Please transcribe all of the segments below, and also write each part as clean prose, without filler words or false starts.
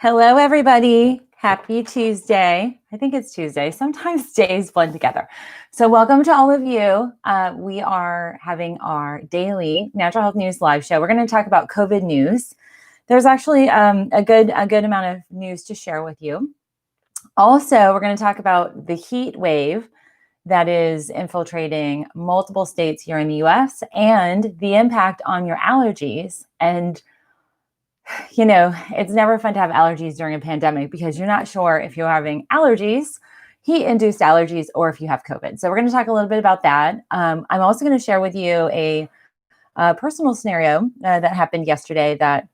Hello, everybody. Happy Tuesday. I think it's Tuesday. Sometimes days blend together. So welcome to all of you. We are having our daily Natural Health News live show. We're going to talk about COVID news. There's actually a good amount of news to share with you. Also, we're going to talk about the heat wave that is infiltrating multiple states here in the US and the impact on your allergies. And you know, it's never fun to have allergies during a pandemic because you're not sure if you're having allergies, heat-induced allergies, or if you have COVID. So we're going to talk a little bit about that. I'm also going to share with you a personal scenario that happened yesterday that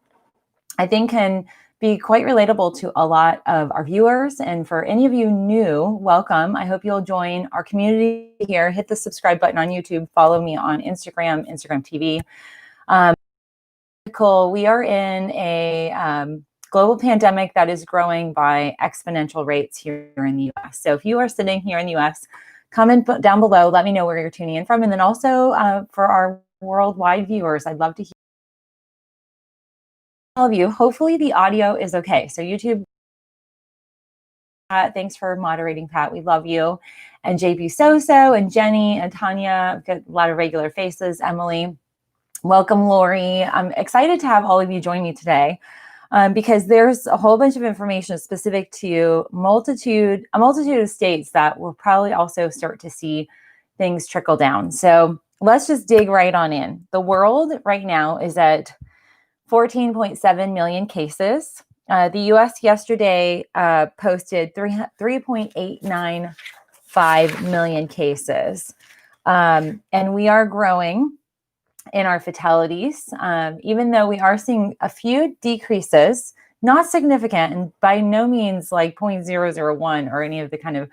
I think can be quite relatable to a lot of our viewers. And for any of you new, welcome. I hope you'll join our community here. Hit the subscribe button on YouTube. Follow me on Instagram TV. We are in a global pandemic that is growing by exponential rates here in the US. So if you are sitting here in the US, comment down below, let me know where you're tuning in from. And then also for our worldwide viewers, I'd love to hear all of you. Hopefully the audio is okay. So YouTube, thanks for moderating, Pat. We love you. And JP Soso and Jenny and Tanya, got a lot of regular faces, Emily. Welcome, Lori. I'm excited to have all of you join me today because there's a whole bunch of information specific to a multitude of states that will probably also start to see things trickle down. So let's just dig right on in. The world right now is at 14.7 million cases. The US yesterday posted 3.895 million cases. And we are growing in our fatalities, even though we are seeing a few decreases, not significant, and by no means like 0.001 or any of the kind of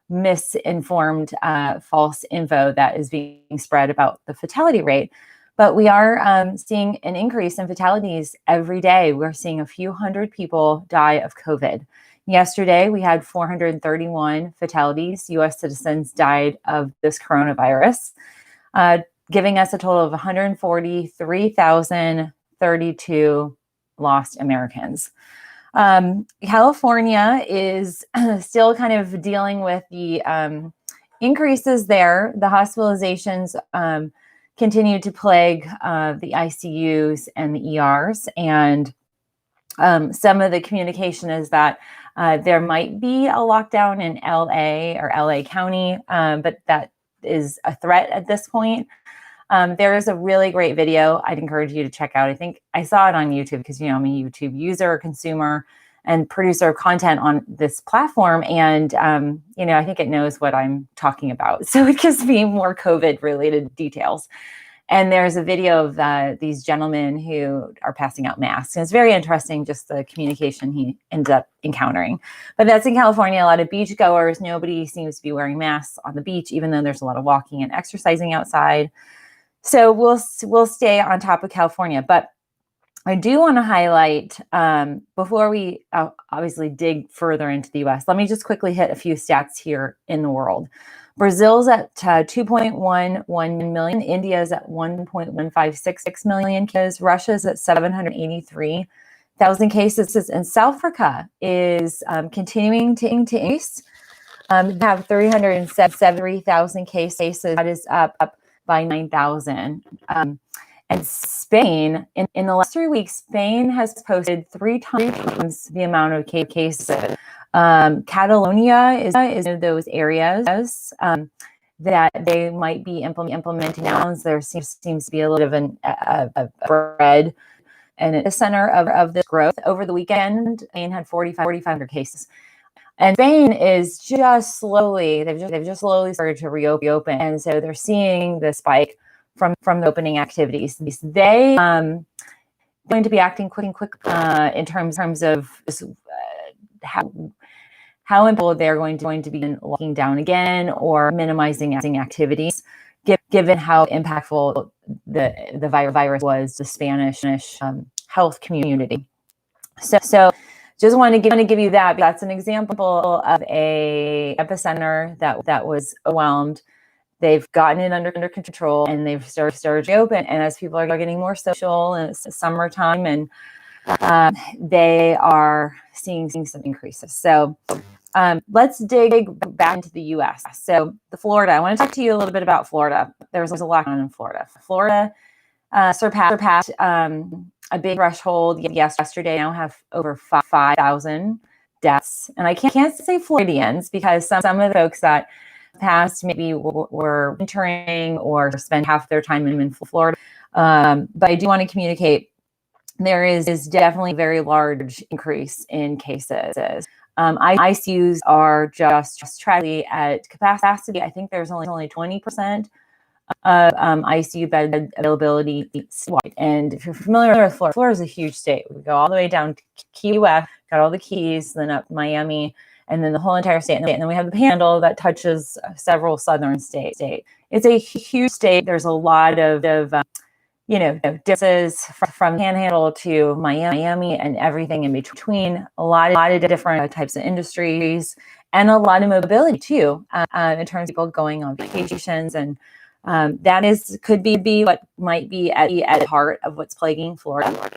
misinformed false info that is being spread about the fatality rate. But we are seeing an increase in fatalities every day. We're seeing a few hundred people die of COVID. Yesterday, we had 431 fatalities. US citizens died of this coronavirus. Giving us a total of 143,032 lost Americans. California is still kind of dealing with the increases there. The hospitalizations continue to plague the ICUs and the ERs. And some of the communication is that there might be a lockdown in LA or LA County, but that is a threat at this point. There is a really great video I'd encourage you to check out. I think I saw it on YouTube because, I'm a YouTube user, consumer, and producer of content on this platform. And, I think it knows what I'm talking about. So it gives me more COVID-related details. And there's a video of these gentlemen who are passing out masks. And it's very interesting, just the communication he ends up encountering. But that's in California. A lot of beachgoers. Nobody seems to be wearing masks on the beach, even though there's a lot of walking and exercising outside. So we'll stay on top of California, but I do want to highlight, before we obviously dig further into the US, let me just quickly hit a few stats here in the world. Brazil's at 2.11 million. India is at 1.156 million cases. Russia's at 783,000 cases. And South Africa is continuing to increase. They have 373,000 cases. That is up by 9,000. And Spain, in the last 3 weeks, Spain has posted 3 times the amount of cases. Catalonia is one of those areas that they might be implementing now. There seems to be a little bit of a spread. And at the center of this growth over the weekend, Spain had 4,500 cases. And Spain is just slowly, they've just slowly started to reopen. And so they're seeing the spike from the opening activities. They going to be acting quick in terms of just, how important they're going to be locking down again or minimizing activities, given how impactful the virus was to Spanish health community. So just want to give you that. That's an example of a epicenter that was overwhelmed. They've gotten it under control and they've started to open. And as people are getting more social and it's summertime and they are seeing some increases. So let's dig back into the U.S. So the Florida, I want to talk to you a little bit about Florida. There's a lot on in Florida. Florida surpassed a big threshold yesterday. Now have over 5,000 deaths, and I can't say Floridians because some of the folks that passed maybe were wintering or spent half their time in Florida. But I do want to communicate there is definitely a very large increase in cases. ICUs are just tragically at capacity. I think there's only 20% of ICU bed availability statewide. And if you're familiar with Florida, Florida is a huge state. We go all the way down to Key West, got all the Keys, then up Miami, and then the whole entire state. And then we have the Panhandle that touches several southern states. It's a huge state. There's a lot of differences from Panhandle to Miami and everything in between. A lot of different types of industries and a lot of mobility too, in terms of people going on vacations, and that could be what might be at the heart of what's plaguing Florida.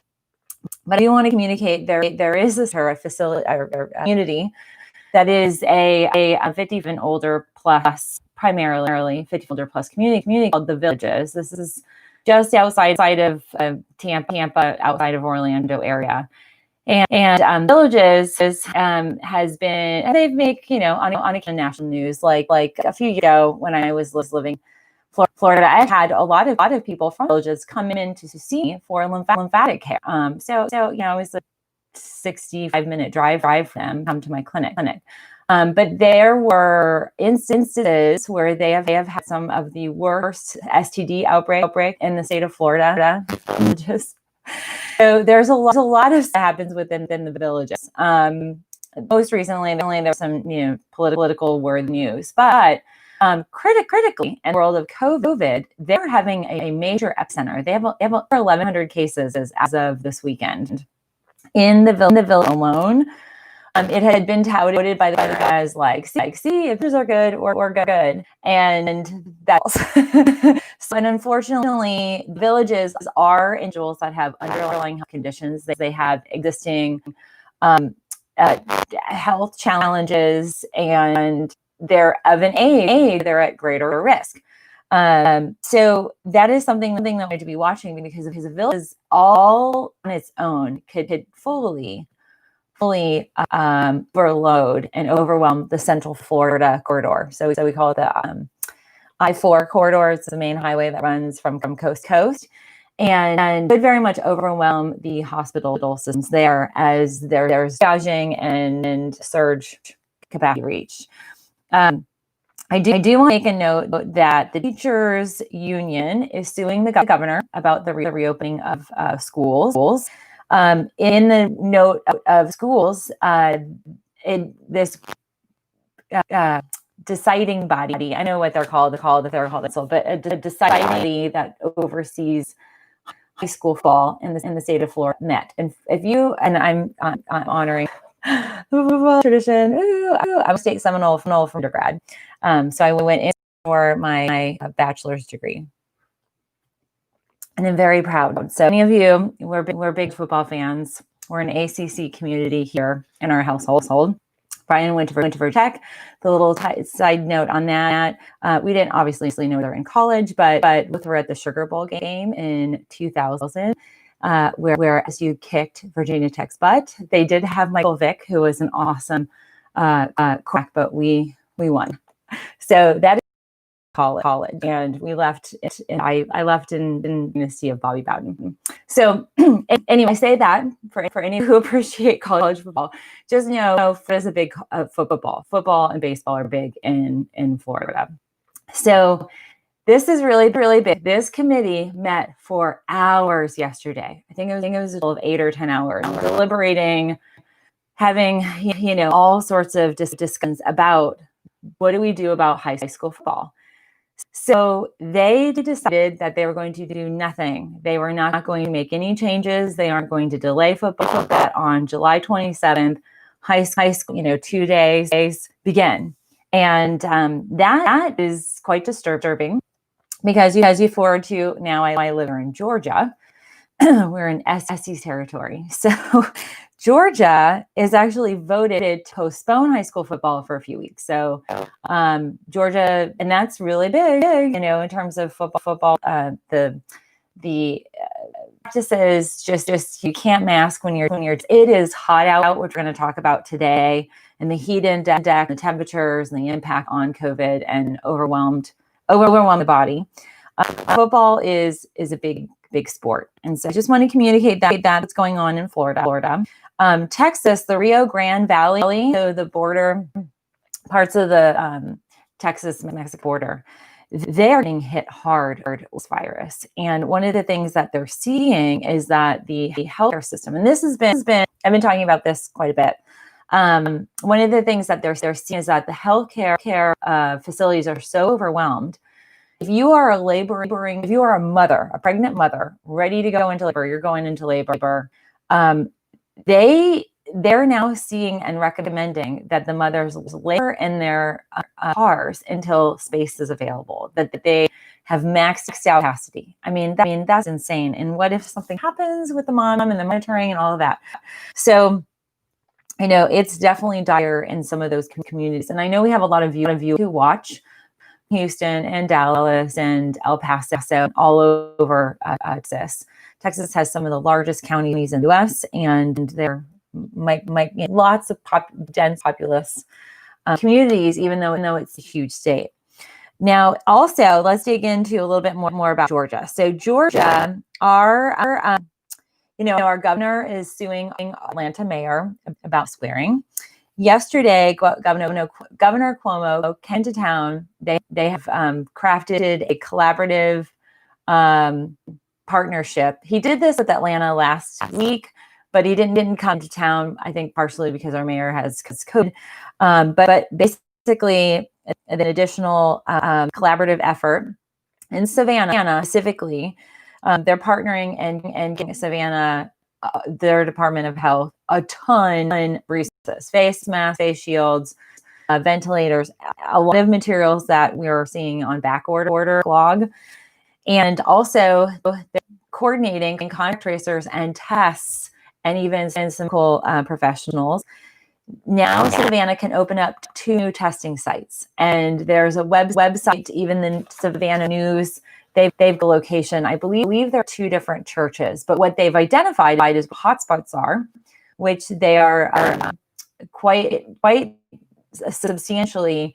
But I do want to communicate there is this facility or community that is a 50 and older plus, primarily 50 older plus community called the Villages. This is just outside of Tampa, outside of Orlando area. And Villages has been, and they've made, on national news, like a few years ago when I was living in Florida, I had a lot of people from Villages come in to see me for lymphatic care. So it was a 65-minute drive for them come to my clinic. But there were instances where they have had some of the worst STD outbreak in the state of Florida. So there's a lot of stuff happens within the Villages. Most recently, there was some political word news, but critically, in the world of COVID, they're having a major epicenter. They have over 1,100 cases as of this weekend in the village alone. It had been touted by the guys like, see if these are good or good, and that's so. And unfortunately, Villages are individuals that have underlying health conditions. They have existing health challenges, and they're of an age they're at greater risk. So that is something that we need to be watching, because the Villages all on its own could fully overload and overwhelm the Central Florida corridor. So we call it the I-4 corridor. It's the main highway that runs from coast to coast, and could very much overwhelm the hospital systems there, as there's gouging and surge capacity reach. I do want to make a note that the teachers union is suing the governor about the reopening of schools. In the note of schools, this deciding body, I know what they're called, but a deciding body that oversees high school football in the state of Florida met. And I'm honoring the tradition. I'm a state Seminole from undergrad. So I went in for my bachelor's degree. And I'm very proud. So many of you, we're big football fans. We're an ACC community here in our household. Brian went to Virginia Tech. The little side note on that, we didn't obviously know they're in college, but both were at the Sugar Bowl game in 2000, where SU kicked Virginia Tech's butt. They did have Michael Vick, who was an awesome quarterback, but we won. So that is college, and we left. I left in the sea of Bobby Bowden. So anyway, I say that for any who appreciate college football, just know there's a big football and baseball are big in Florida. So this is really big. This committee met for hours yesterday. I think it was a total of 8 or 10 hours deliberating, having all sorts of discussions about what do we do about high school football. So they decided that they were going to do nothing. They were not going to make any changes. They aren't going to delay football. That on July 27th, high school, 2 days begin. And that is quite disturbing, because as you forward to now, I live in Georgia. we're in SEC territory. So Georgia is actually voted to postpone high school football for a few weeks. So Georgia, and that's really big, in terms of football. The practices just you can't mask when you're. It is hot out, which we're going to talk about today, and the heat index, the temperatures, and the impact on COVID and overwhelmed the body. Football is a big sport, and so I just want to communicate that's going on in Florida. Texas, the Rio Grande Valley, so the border parts of the Texas-Mexico border, they are getting hit hard with this virus. And one of the things that they're seeing is that the healthcare system, and this has been I've been talking about this quite a bit. One of the things that they're seeing is that the healthcare facilities are so overwhelmed. If you are if you are a pregnant mother, ready to go into labor, you're going into labor, they're now seeing and recommending that the mothers labor in their cars until space is available, that they have maxed out capacity. I mean, that's insane. And what if something happens with the mom and the monitoring and all of that? So, it's definitely dire in some of those communities. And I know we have a lot of you who watch Houston and Dallas and El Paso, all over Texas. Texas has some of the largest counties in the U.S., and there might lots of dense populous communities, even though it's a huge state. Now, also, let's dig into a little bit more about Georgia. So Georgia, our governor is suing Atlanta mayor about swearing. Yesterday, Governor Cuomo came to town. They have crafted a collaborative partnership. He did this with Atlanta last week, but he didn't come to town, I think partially because our mayor has COVID. But basically, an additional collaborative effort in Savannah specifically. They're partnering and giving Savannah, their Department of Health, a ton of resources: face masks, face shields, ventilators, a lot of materials that we're seeing on back order blog. And also coordinating contact tracers and tests, and even some cool professionals. Now Savannah can open up 2 new testing sites, and there's a website, even the Savannah News. They've the location. I believe there are 2 different churches, but what they've identified is hotspots are, which they are quite substantially.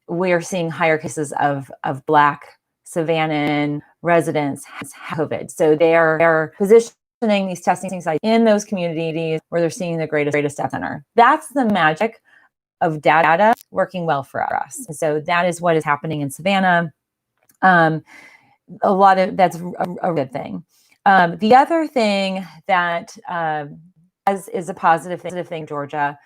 We're seeing higher cases of Black Savannah residents has COVID. So they are positioning these testing sites in those communities where they're seeing the greatest epicenter. That's the magic of data working well for us. And so that is what is happening in Savannah. That's a good thing. The other thing that is a positive thing, Georgia,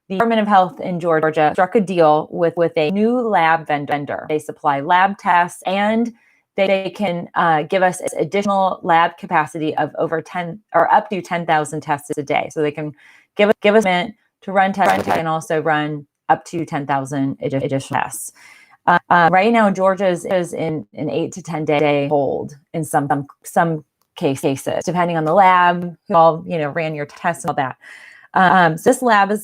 the Department of Health in Georgia struck a deal with a new lab vendor. They supply lab tests, and they can give us additional lab capacity of over 10 or up to 10,000 tests a day. So they can give us a to run tests and also run up to 10,000 additional tests. Right now, Georgia is in an 8 to 10 day hold in some cases, depending on the lab who all ran your tests and all that. So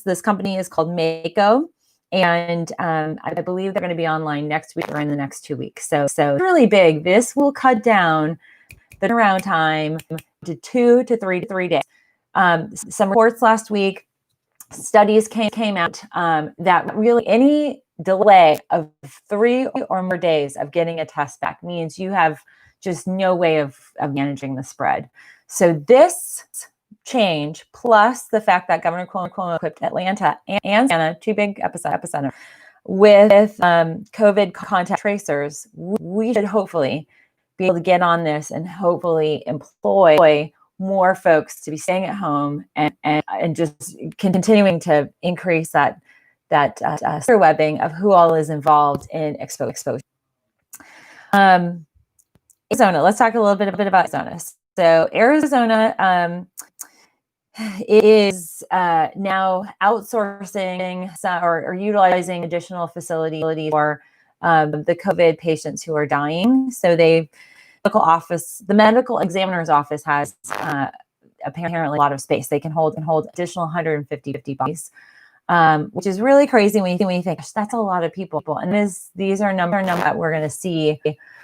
this company is called Mako, and I believe they're going to be online next week or in the next 2 weeks. So it's really big. This will cut down the turnaround time to 2 to 3 days. Some reports last week, studies came out that really any delay of 3 or more days of getting a test back means you have just no way of managing the spread. So this change, plus the fact that Governor Cuomo equipped Atlanta and Savannah, 2 big epicenters, with COVID contact tracers, we should hopefully be able to get on this and hopefully employ more folks to be staying at home and just continuing to increase that webbing of who all is involved in exposure. Arizona, let's talk a little bit about Arizona. So Arizona is now outsourcing or utilizing additional facilities for the COVID patients who are dying. So they've the medical examiner's office has apparently a lot of space. They can hold additional 150 bodies, which is really crazy when you think, gosh, that's a lot of people. And these are numbers that we're going to see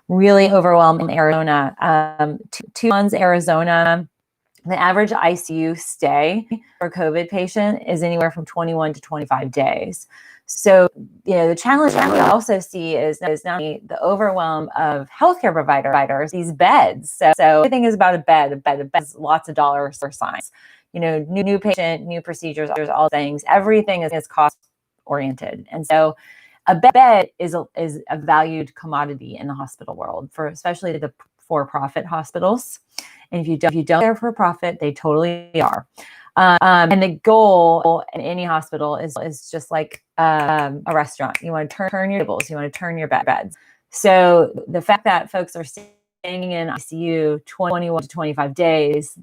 really overwhelm in Arizona. Tucson's Arizona, the average ICU stay for a COVID patient is anywhere from 21 to 25 days. So, the challenge that we also see is not only the overwhelm of healthcare providers, these beds. So everything is about a bed. A bed is lots of dollars for science. New patient, new procedures, all things. Everything is cost oriented, and so a bed is a valued commodity in the hospital world, for especially the for-profit hospitals. And if you don't care for profit, they totally are. And the goal in any hospital is just like a restaurant. You want to turn your tables, you want to turn your beds. So the fact that folks are staying in ICU 21 to 25 days,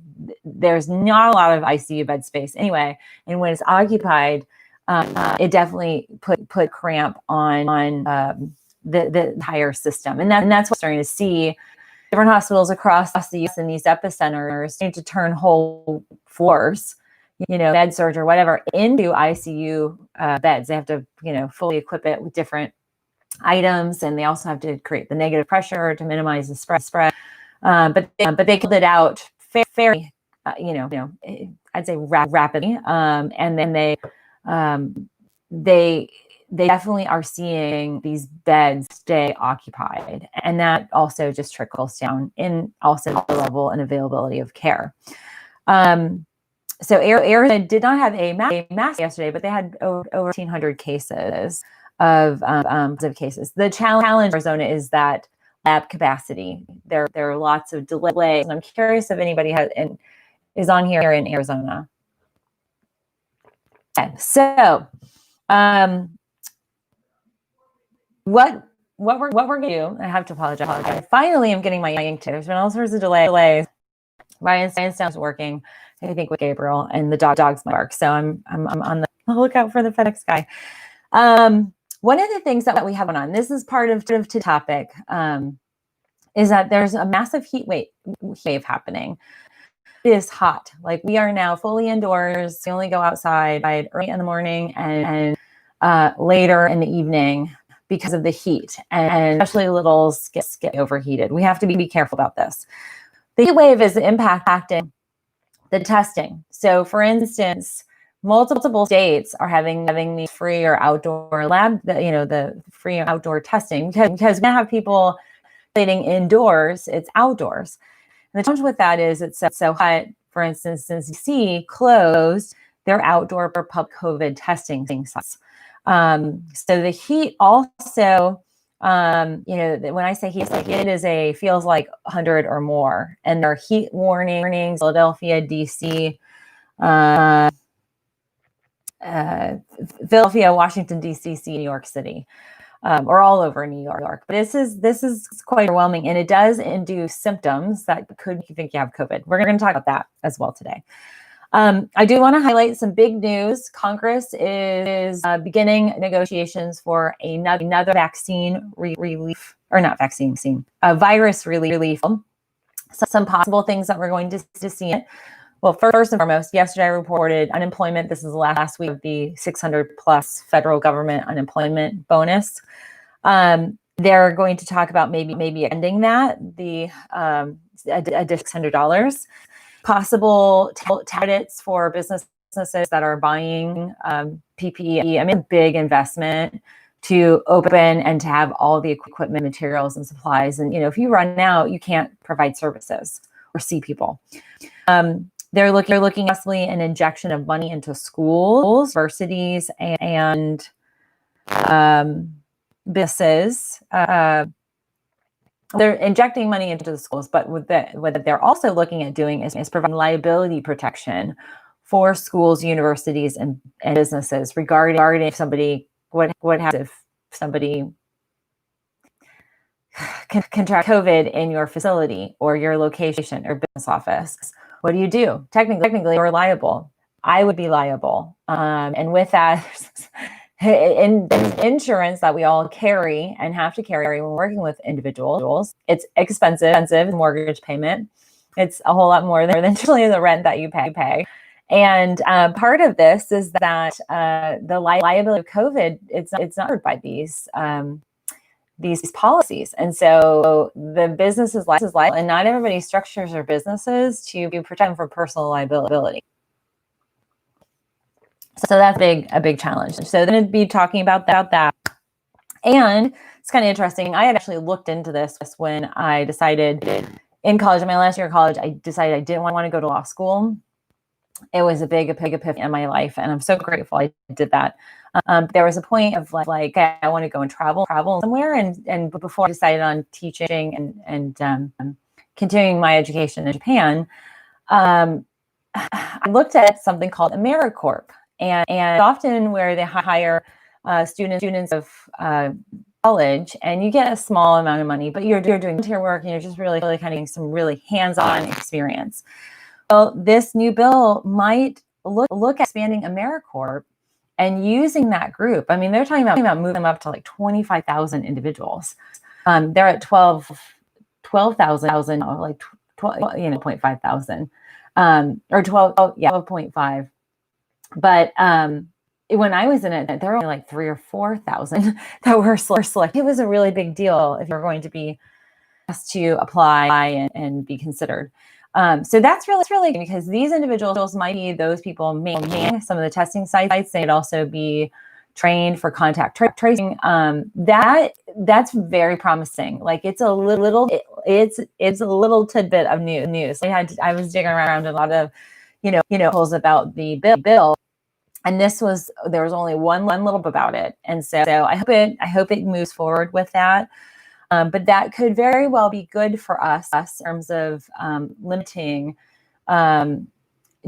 there's not a lot of ICU bed space anyway. And when it's occupied, it definitely put cramp on the entire system. And that's what we're starting to see. Different hospitals across the U.S. in these epicenters need to turn whole floors, med surg or whatever, into ICU beds. They have to, fully equip it with different items, and they also have to create the negative pressure to minimize the spread. But they killed it out very, I'd say rapidly, and then they definitely are seeing these beds stay occupied, and that also just trickles down in also the level and availability of care. So Arizona did not have a mass yesterday, but they had over 1,500 cases of positive cases. The challenge in Arizona is that lab capacity. There are lots of delays, and I'm curious if anybody is on here in Arizona. Okay, so what we're gonna do, I have to apologize. Finally, I'm getting my ink. There's been all sorts of delays. Ryan's sound's working, I think, with Gabriel, and the dogs bark. So I'm on the lookout for the FedEx guy. One of the things that we have on, this is part of the topic, is that there's a massive heat wave happening. It is hot. Like, we are now fully indoors. We only go outside early in the morning and later in the evening because of the heat, and especially littles get overheated. We have to be careful about this. The heat wave is impacting the testing. So, for instance, multiple states are having these free or outdoor lab, the free or outdoor testing, because we have people sitting indoors, it's outdoors. And the challenge with that is it's so hot. For instance, since DC closed their outdoor public COVID testing sites. So the heat also, when I say heat, it's like feels like 100 or more. And there are heat warnings, Philadelphia, DC, Philadelphia, Washington, D.C., New York City, or all over New York. But this is quite overwhelming, and it does induce symptoms that could make you think you have COVID. We're going to talk about that as well today. I do want to highlight some big news. Congress is beginning negotiations for another vaccine relief, or not vaccine, virus relief. Some possible things that we're going to see it. Well, first and foremost, yesterday I reported unemployment. This is the last week of the 600 plus federal government unemployment bonus. They're going to talk about maybe ending that, the $600. Possible credits for businesses that are buying PPE. I mean, a big investment to open and to have all the equipment, materials, and supplies. And, if you run out, you can't provide services or see people. They're looking possibly an injection of money into schools, universities, and businesses. They're injecting money into the schools, but what they're also looking at doing is providing liability protection for schools, universities, and businesses regarding if somebody, what happens if somebody contract COVID in your facility or your location or business office. What do you do? Technically, you're liable. I would be liable. And with that, in insurance that we all carry and have to carry when working with individuals. It's expensive, mortgage payment. It's a whole lot more than usually the rent that you pay. And part of this is that the liability of COVID, it's not covered by these policies. And so the business is liable, and not everybody structures their businesses to protect them from personal liability. So that's a big challenge. So then it'd be talking about that. And it's kind of interesting. I had actually looked into this when I decided in college, in my last year of college, I decided I didn't want to go to law school. It was a big epiphany in my life, and I'm so grateful I did that. There was a point of like I want to go and travel somewhere, and before I decided on teaching and continuing my education in Japan, I looked at something called AmeriCorps, and often where they hire students of college, and you get a small amount of money, but you're doing volunteer work, and you're just really kind of getting some really hands-on experience. Well, this new bill might look at expanding AmeriCorps and using that group. I mean, they're talking about moving them up to like 25,000 individuals. They're at 12,000, like 0.5,000, or 12.5. But when I was in it, there were only like 3,000 or 4,000 that were selected. It was a really big deal if you're going to be asked to apply and be considered. So that's really because these individuals might be those people manning some of the testing sites. They'd also be trained for contact tracing. That's very promising. Like it's a little tidbit of news. I was digging around a lot of holes about the bill. And there was only one little bit about it. And so I hope it moves forward with that. But that could very well be good for us in terms of limiting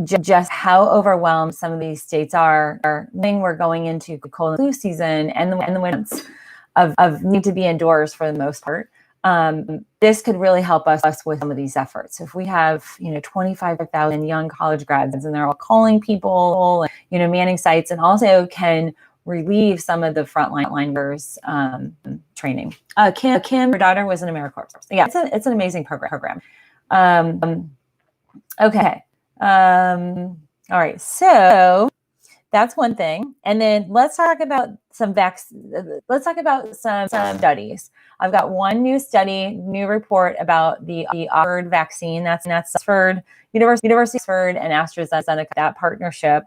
just how overwhelmed some of these states are. Knowing we're going into cold and flu season and the winds of need to be indoors for the most part. This could really help us with some of these efforts. If we have 25,000 young college grads and they're all calling people, manning sites, and also can relieve some of the frontline workers training. Kim, her daughter was in AmeriCorps. Yeah, it's an amazing program. Okay. All right. So that's one thing. And then let's talk about some studies. I've got one new report about the Oxford vaccine. That's Oxford, University of Oxford and AstraZeneca, that partnership.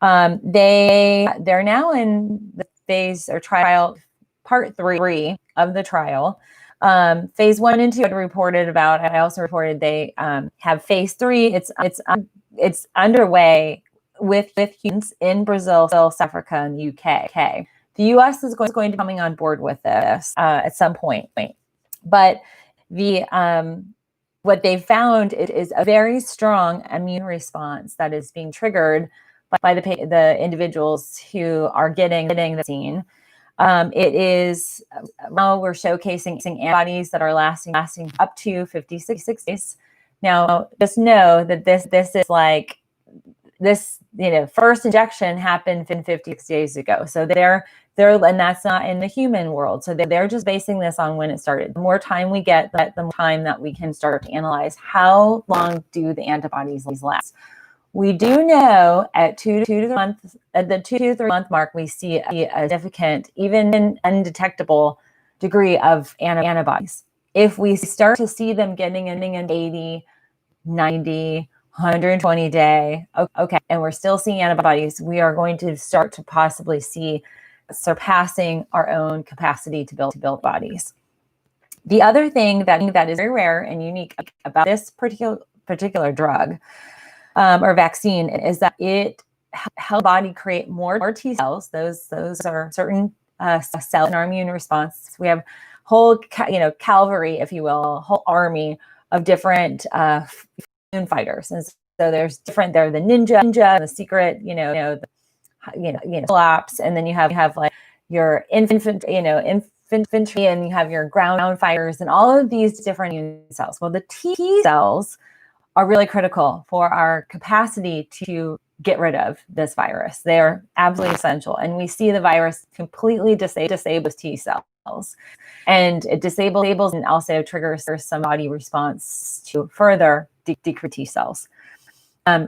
They're now in the phase or trial, part 3 of the trial. Phase 1 and 2 I reported about. I also reported they have phase 3. It's underway with humans in Brazil, South Africa, and the UK. The US is going to be coming on board with this at some point. But what they found is a very strong immune response that is being triggered by the individuals who are getting the vaccine. It is now we're showcasing antibodies that are lasting up to 56 days. Now, just know that this is like this, first injection happened 56 days ago. So they're and that's not in the human world. So they're just basing this on when it started. The more time we get, the more time that we can start to analyze how long do the antibodies last. We do know at the 2 to 3 month mark, we see a significant, even undetectable degree of antibodies. If we start to see them getting an 80, 90, 120 day, okay, and we're still seeing antibodies, we are going to start to possibly see surpassing our own capacity to build bodies. The other thing that is very rare and unique about this particular drug or vaccine is that it helps the body create more T cells. Those are certain cells in our immune response. We have whole cavalry, if you will, a whole army of different immune fighters. And so there's different. They're the ninja, the secret, collapse, and then you have like your infantry, and you have your ground fighters, and all of these different immune cells. Well, the T cells are really critical for our capacity to get rid of this virus. They're absolutely essential. And we see the virus completely disable T cells. And it disables and also triggers some body response to further decrease T cells.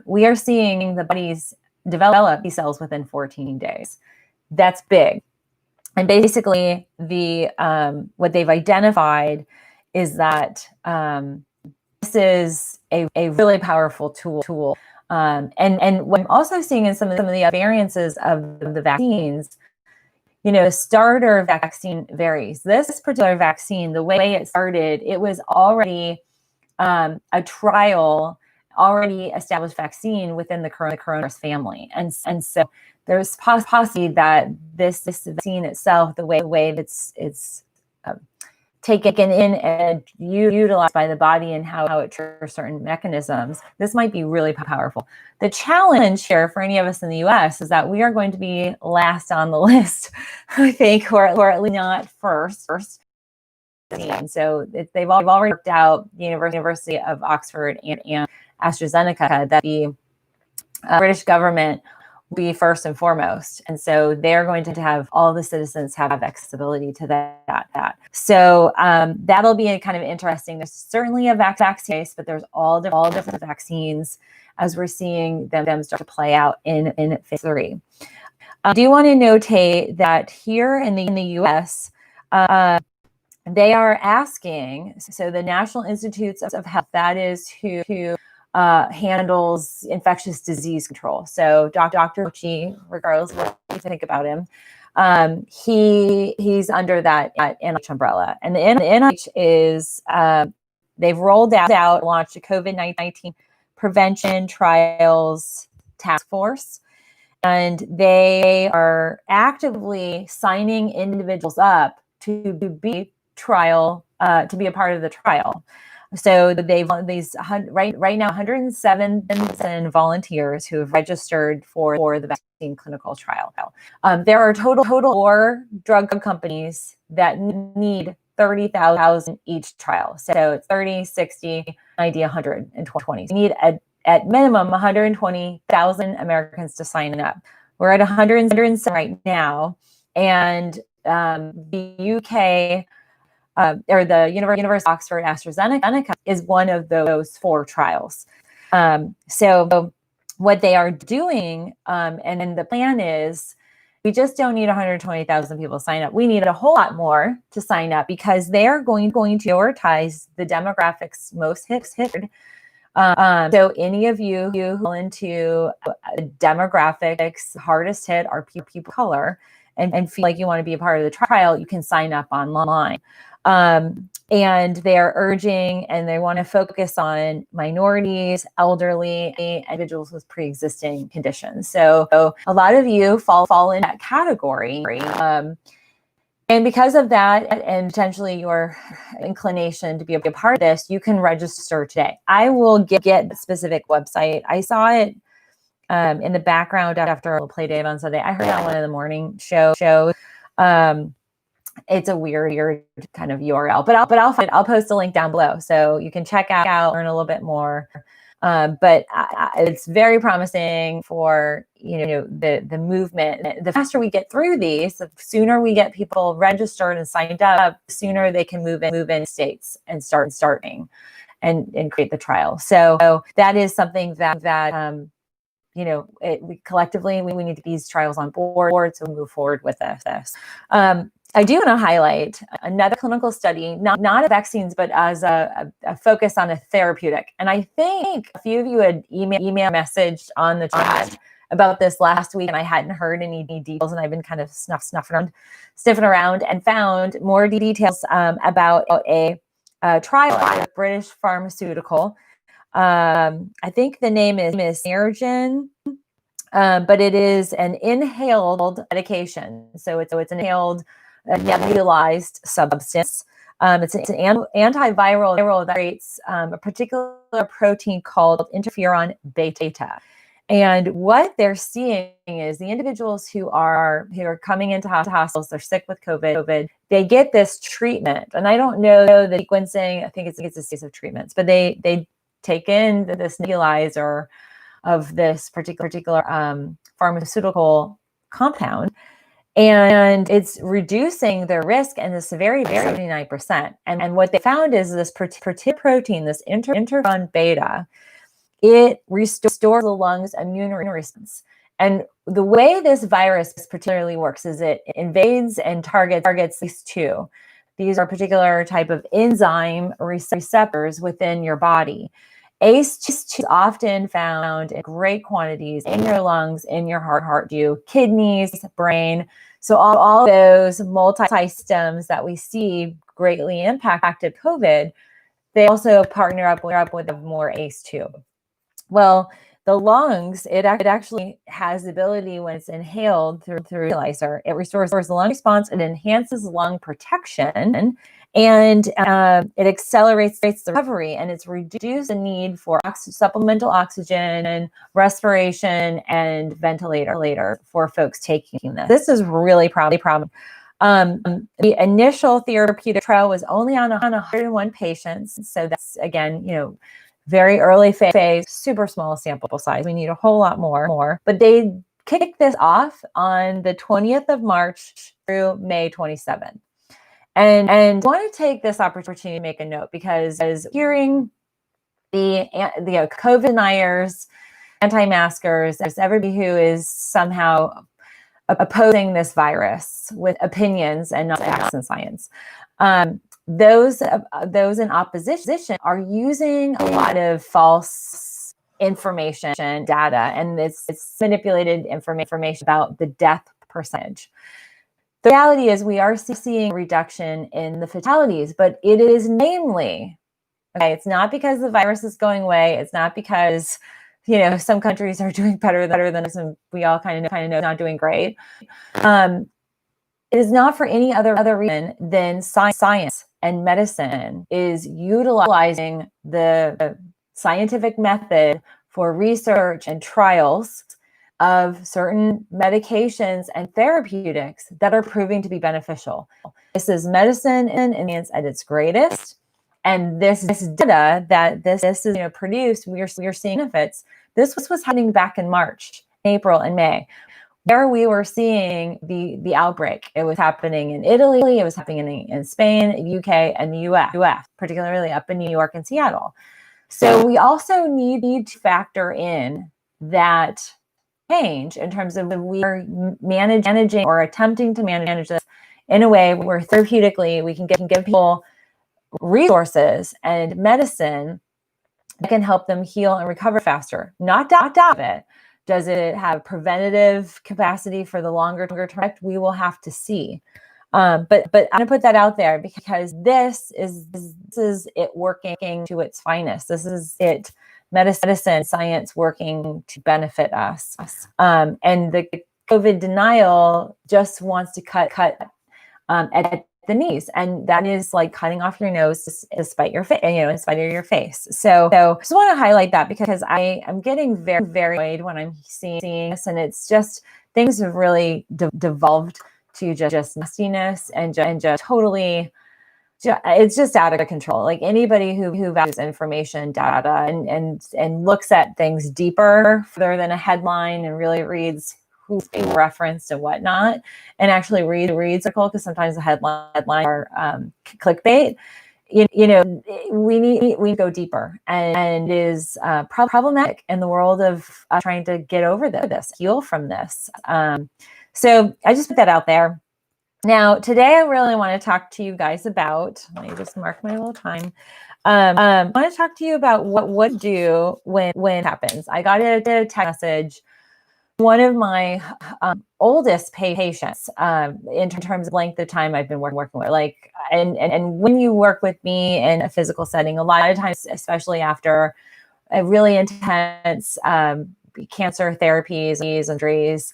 We are seeing the bodies develop T cells within 14 days. That's big. And basically, what they've identified is that this is a really powerful tool. And what I'm also seeing in some of the variances of the vaccines, the starter vaccine varies. This particular vaccine, the way it started, it was already a trial, already established vaccine within the coronavirus family. And so there's possibility that this vaccine itself, the way it's taken in and utilized by the body and how it triggers certain mechanisms, this might be really powerful. The challenge here for any of us in the US is that we are going to be last on the list, I think, or at least not first. And so they've already worked out, the University of Oxford and AstraZeneca, that the British government will be first and foremost. And so they're going to have all the citizens have accessibility to that. So that'll be a kind of interesting. There's certainly a vaccine, but there's all different vaccines as we're seeing them start to play out in phase 3. I do want to notate that here in the US, they are asking, so the National Institutes of Health, that is who handles infectious disease control. So Dr. Fauci, regardless of what you think about him, he's under that NIH umbrella. And the NIH is, they've rolled out, launched a COVID-19 prevention trials task force. And they are actively signing individuals up to be to be a part of the trial. So they've right now 107 volunteers who have registered for the vaccine clinical trial. There are total 4 drug companies that need 30,000 each trial. So it's 30, 60, 90, 120. So you need at minimum 120,000 Americans to sign up. We're at 107 right now, and the UK. Or the University of Oxford AstraZeneca is one of those 4 trials. So what they are doing, and the plan is, we just don't need 120,000 people to sign up. We need a whole lot more to sign up because they're going to prioritize the demographics most hit. So any of you who fall into demographics hardest hit are people of color and feel like you want to be a part of the trial, you can sign up online. And they're urging, and they want to focus on minorities, elderly, individuals with pre-existing conditions. So a lot of you fall in that category. And because of that, and potentially your inclination to be a part of this, you can register today. I will get the specific website. I saw it in the background after a play day on Sunday. I heard it on one of the morning shows. It's a weird kind of URL, but I'll post a link down below so you can check out, learn a little bit more. But it's very promising for the movement. The faster we get through these, the sooner we get people registered and signed up, the sooner they can move in states and starting and create the trial. So that is something that we collectively we need to be these trials on board, so we move forward with this. I do want to highlight another clinical study, not of vaccines, but as a focus on a therapeutic. And I think a few of you had email messaged on the chat about this last week, and I hadn't heard any details, and I've been kind of sniffing around and found more details about a trial with British pharmaceutical. I think the name is Allergy. But it is an inhaled medication. So it's an inhaled nebulized substance. It's an antiviral that creates a particular protein called interferon beta. And what they're seeing is the individuals who are coming into hospitals, they're sick with COVID, they get this treatment. And I don't know the sequencing. I think it's a series of treatments, but they take in this nebulizer of this particular pharmaceutical compound. And it's reducing their risk and the severity by 79%. And what they found is this particular protein, this interferon beta, it restores the lungs' immune response. And the way this virus particularly works is it invades and targets these two. These are a particular type of enzyme receptors within your body. ACE2 is often found in great quantities in your lungs, in your heart, kidneys, brain. So all those multi-systems that we see greatly impacted COVID, they also partner up with more ACE2. Well, the lungs, it actually has the ability when it's inhaled through nebulizer, it restores the lung response, it enhances lung protection, and it accelerates the recovery, and it's reduced the need for supplemental oxygen and respiration and ventilator for folks taking this. This is really problem. The initial therapeutic trial was only on 101 patients. So that's, again, very early phase, super small sample size. We need a whole lot more. But they kicked this off on the 20th of March through May 27th. And I want to take this opportunity to make a note, because as hearing the COVID deniers, anti-maskers, there's everybody who is somehow opposing this virus with opinions and not facts and science. Those in opposition are using a lot of false information, data, and it's manipulated information about the death percentage. The reality is we are seeing a reduction in the fatalities, but it is namely, okay, it's not because the virus is going away. It's not because, some countries are doing better than us, and we all kind of know not doing great. It is not for any other reason than science and medicine is utilizing the scientific method for research and trials of certain medications and therapeutics that are proving to be beneficial. This is medicine at its greatest. And this data that this is produced, we are seeing benefits. This was happening back in March, April, and May, where we were seeing the outbreak. It was happening in Italy, it was happening in Spain, UK, and the US, particularly up in New York and Seattle. So we also need to factor in that change in terms of we are managing or attempting to manage this in a way where therapeutically we can give people resources and medicine that can help them heal and recover faster. Not of it. Does it have preventative capacity for the longer term? We will have to see. But I'm going to put that out there because this is it working to its finest. This is it. Medicine, science working to benefit us. And the COVID denial just wants to cut at the knees, and that is like cutting off your nose to spite your face, in spite of your face. So just want to highlight that because I am getting very, very annoyed when I'm seeing this, and it's just things have really devolved to just nastiness and just totally. It's just out of control. Like anybody who values information, data, and looks at things deeper, further than a headline, and really reads who's being referenced and whatnot, and actually reads the article, because sometimes the headlines are clickbait. We need to go deeper, and is problematic in the world of trying to get over this, heal from this. So I just put that out there. Now, today I really want to talk to you guys about, let me just mark my little time. I want to talk to you about what to do when it happens. I got a text message, one of my oldest patients, in terms of length of time I've been working with. Like, and when you work with me in a physical setting, a lot of times, especially after a really intense cancer therapies and surgeries,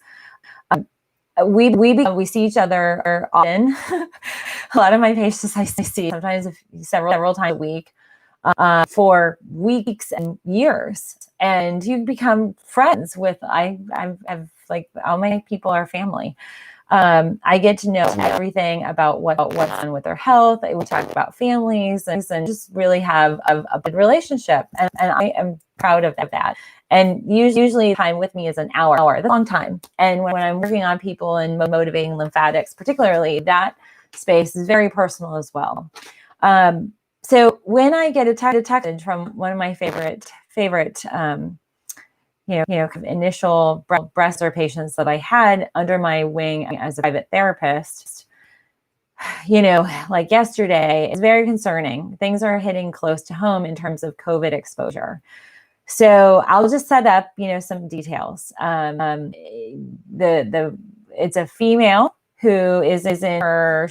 we see each other often. A lot of my patients I see sometimes several times a week, for weeks and years, and you become friends with. I've like all my people are family. I get to know everything about what's on with their health. We talk about families and just really have a good relationship, and I am proud of that. And usually time with me is an hour. That's a long time. And when I'm working on people and motivating lymphatics, particularly, that space is very personal as well. So when I get a text from one of my favorite initial breast cancer patients that I had under my wing as a private therapist, like yesterday, it's very concerning. Things are hitting close to home in terms of COVID exposure. So I'll just set up, some details. It's a female who is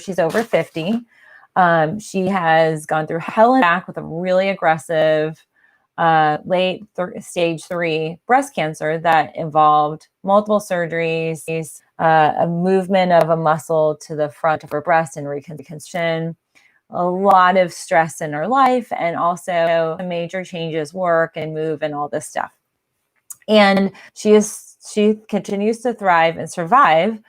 she's over 50. She has gone through hell and back with a really aggressive stage 3 breast cancer that involved multiple surgeries, a movement of a muscle to the front of her breast and reconstruction, a lot of stress in her life, and also major changes, work and move and all this stuff. And she continues to thrive and survive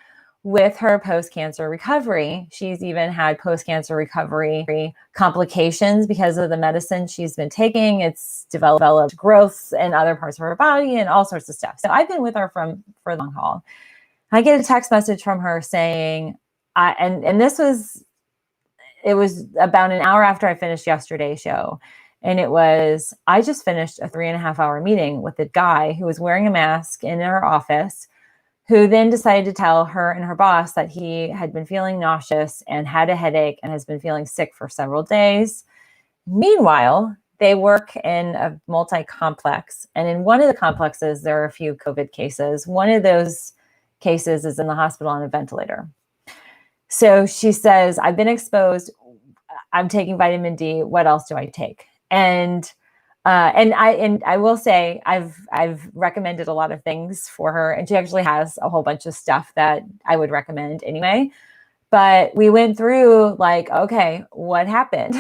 with her post-cancer recovery. She's even had post-cancer recovery complications because of the medicine she's been taking. It's developed growths in other parts of her body and all sorts of stuff. So I've been with her for the long haul. I get a text message from her saying, it was about an hour after I finished yesterday's show. And it was, I just finished a 3.5-hour meeting with a guy who was wearing a mask in our office, who then decided to tell her and her boss that he had been feeling nauseous and had a headache and has been feeling sick for several days. Meanwhile, they work in a multi-complex. And in one of the complexes, there are a few COVID cases. One of those cases is in the hospital on a ventilator. So she says, I've been exposed. I'm taking vitamin D. What else do I take? And I will say I've recommended a lot of things for her, and she actually has a whole bunch of stuff that I would recommend anyway. But we went through okay, what happened?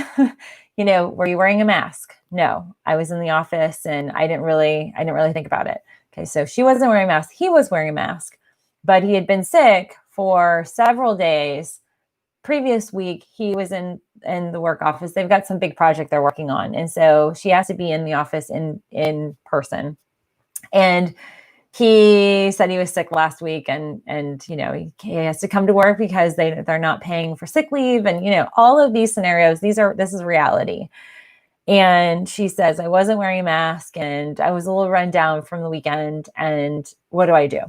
Were you wearing a mask? No, I was in the office and I didn't really think about it. Okay, so she wasn't wearing a mask. He was wearing a mask, but he had been sick for several days. Previous week, he was in the work office. They've got some big project they're working on. And so she has to be in the office in person. And he said he was sick last week and he has to come to work because they're not paying for sick leave. And, all of these scenarios, this is reality. And she says, I wasn't wearing a mask and I was a little run down from the weekend. And what do I do?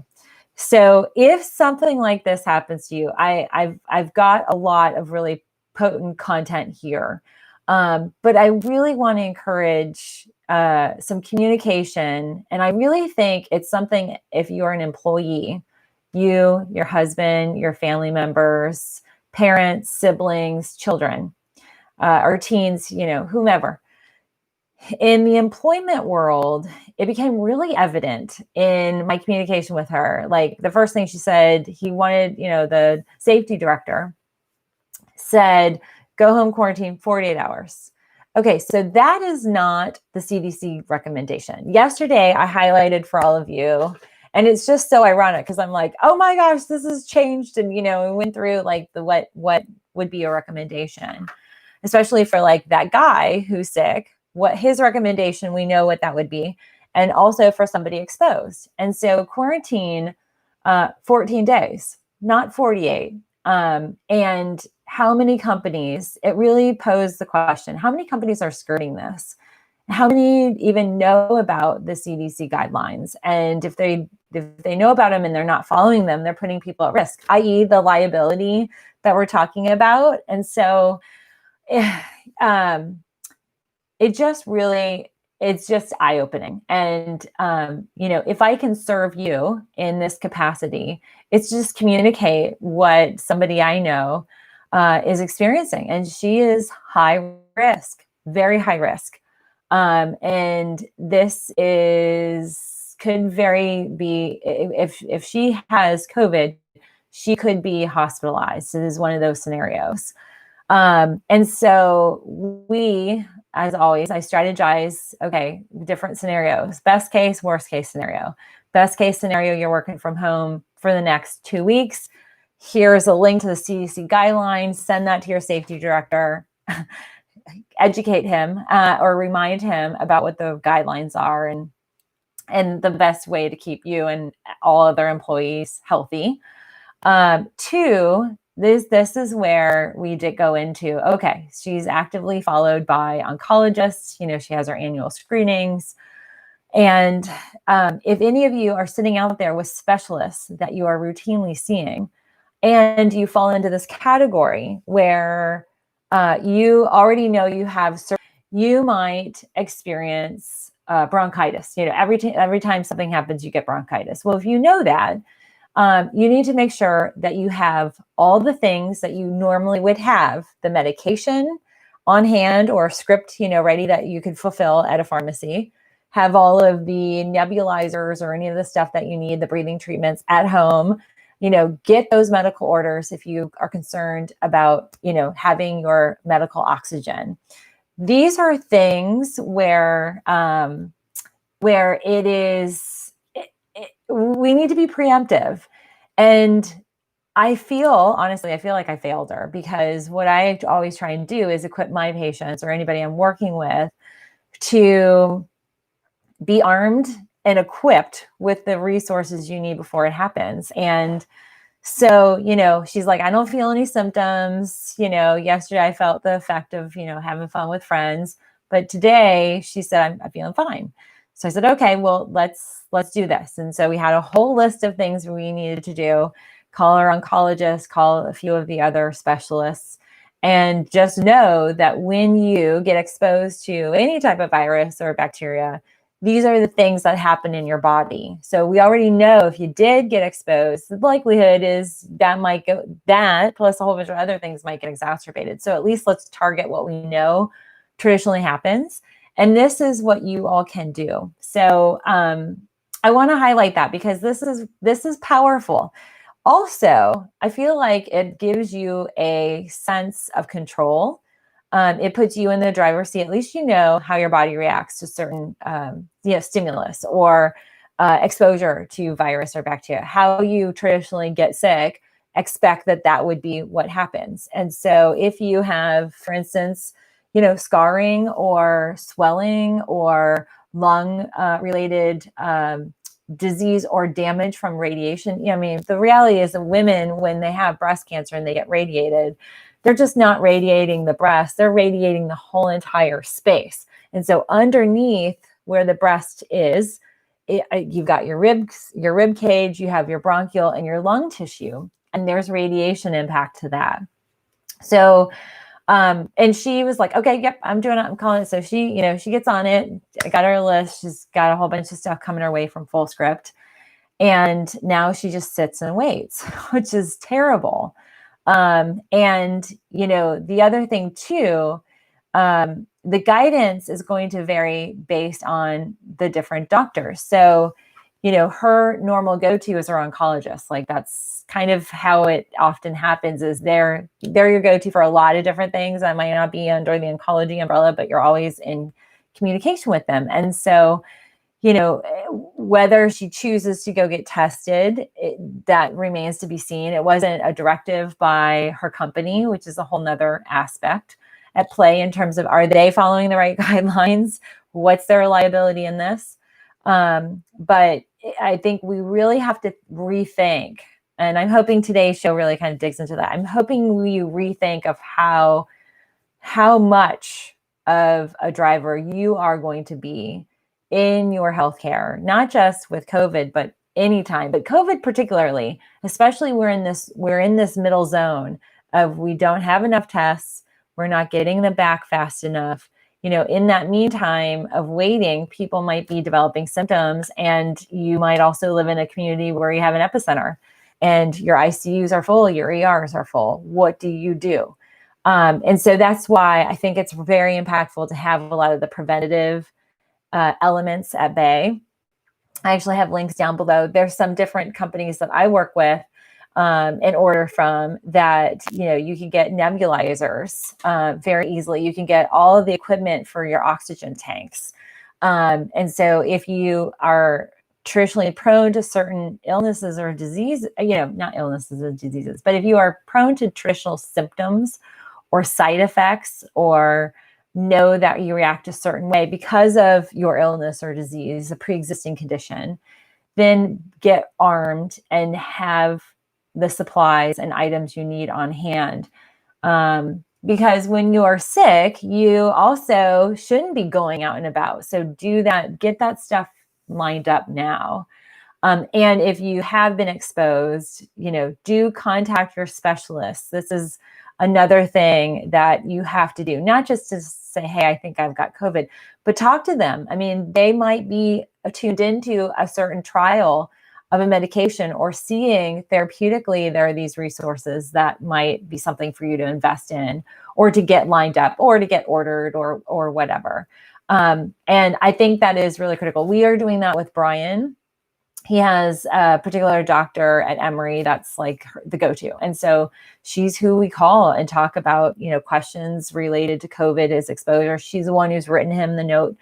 So if something like this happens to you, I've got a lot of really potent content here. But I really want to encourage some communication. And I really think it's something, if you're an employee, you, your husband, your family members, parents, siblings, children, or teens, whomever. In the employment world, it became really evident in my communication with her. Like the first thing she said, he wanted, the safety director said, go home quarantine 48 hours. Okay, so that is not the CDC recommendation. Yesterday, I highlighted for all of you, and it's just so ironic because I'm like, oh my gosh, this has changed. And, we went through what would be a recommendation, especially for that guy who's sick. What his recommendation, we know what that would be, and also for somebody exposed. And so quarantine 14 days, not 48. And how many companies, it really posed the question, how many companies are skirting this? How many even know about the CDC guidelines? And if they know about them and they're not following them, they're putting people at risk, i.e. the liability that we're talking about. And so it's just eye-opening. And, if I can serve you in this capacity, it's just communicate what somebody I know is experiencing. And she is high risk, very high risk. And this could very be, if she has COVID, she could be hospitalized. It is one of those scenarios. And so we, as always, I strategize, okay, different scenarios, best case, worst case scenario. Best case scenario, you're working from home for the next 2 weeks. Here's a link to the CDC guidelines. Send that to your safety director, educate him or remind him about what the guidelines are. And and the best way to keep you and all other employees healthy. Two, this is where we did go into, okay, she's actively followed by oncologists. She has her annual screenings. And if any of you are sitting out there with specialists that you are routinely seeing, and you fall into this category where you already know you have, you might experience bronchitis. Every time something happens, you get bronchitis. Well, if you know that, you need to make sure that you have all the things that you normally would have, the medication on hand or a script, ready that you can fulfill at a pharmacy, have all of the nebulizers or any of the stuff that you need, the breathing treatments at home, get those medical orders if you are concerned about, having your medical oxygen. These are things where it is, we need to be preemptive. And honestly, I feel like I failed her, because what I always try and do is equip my patients or anybody I'm working with to be armed and equipped with the resources you need before it happens. And so, she's like, I don't feel any symptoms. Yesterday I felt the effect of, having fun with friends, but today she said, I'm feeling fine. So I said, okay, well, let's do this. And so we had a whole list of things we needed to do: call our oncologist, call a few of the other specialists, and just know that when you get exposed to any type of virus or bacteria, these are the things that happen in your body. So we already know if you did get exposed, the likelihood is that plus a whole bunch of other things might get exacerbated. So at least let's target what we know traditionally happens. And this is what you all can do. So I want to highlight that, because this is powerful. Also, I feel like it gives you a sense of control. It puts you in the driver's seat. At least you know how your body reacts to certain stimulus or exposure to virus or bacteria. How you traditionally get sick, expect that would be what happens. And so if you have, for instance, scarring or swelling or lung related disease or damage from radiation. The reality is that women, when they have breast cancer and they get radiated, they're just not radiating the breast, they're radiating the whole entire space. And so underneath where the breast is, you've got your rib cage, you have your bronchial and your lung tissue, and there's radiation impact to that. So and she was like, okay, yep, I'm doing it. I'm calling it. So she gets on it. I got her list. She's got a whole bunch of stuff coming her way from Full Script. And now she just sits and waits, which is terrible. And, the other thing too, the guidance is going to vary based on the different doctors. So, her normal go-to is her oncologist. Like, that's kind of how it often happens, is they're your go-to for a lot of different things. I might not be under the oncology umbrella, but you're always in communication with them. And so, whether she chooses to go get tested, that remains to be seen. It wasn't a directive by her company, which is a whole nother aspect at play in terms of, are they following the right guidelines? What's their liability in this? But I think we really have to rethink, and I'm hoping today's show really kind of digs into that. I'm hoping we rethink of how much of a driver you are going to be in your healthcare, not just with COVID, but anytime, but COVID particularly, especially we're in this middle zone of, we don't have enough tests. We're not getting them back fast enough. In that meantime of waiting, people might be developing symptoms, and you might also live in a community where you have an epicenter and your ICUs are full, your ERs are full. What do you do? And so that's why I think it's very impactful to have a lot of the preventative elements at bay. I actually have links down below. There's some different companies that I work with and order from that, you can get nebulizers very easily. You can get all of the equipment for your oxygen tanks. And so if you are traditionally prone to certain illnesses or disease, not illnesses or diseases, but if you are prone to traditional symptoms or side effects or know that you react a certain way because of your illness or disease, a pre-existing condition, then get armed and have the supplies and items you need on hand. Because when you are sick, you also shouldn't be going out and about. So do that, get that stuff lined up now. And if you have been exposed, do contact your specialists. This is another thing that you have to do, not just to say, hey, I think I've got COVID, but talk to them. I mean, they might be tuned into a certain trial of a medication or seeing therapeutically there are these resources that might be something for you to invest in or to get lined up or to get ordered or whatever. And I think that is really critical. We are doing that with Brian. He has a particular doctor at Emory that's like the go-to. And so she's who we call and talk about, questions related to COVID, his exposure. She's the one who's written him the note.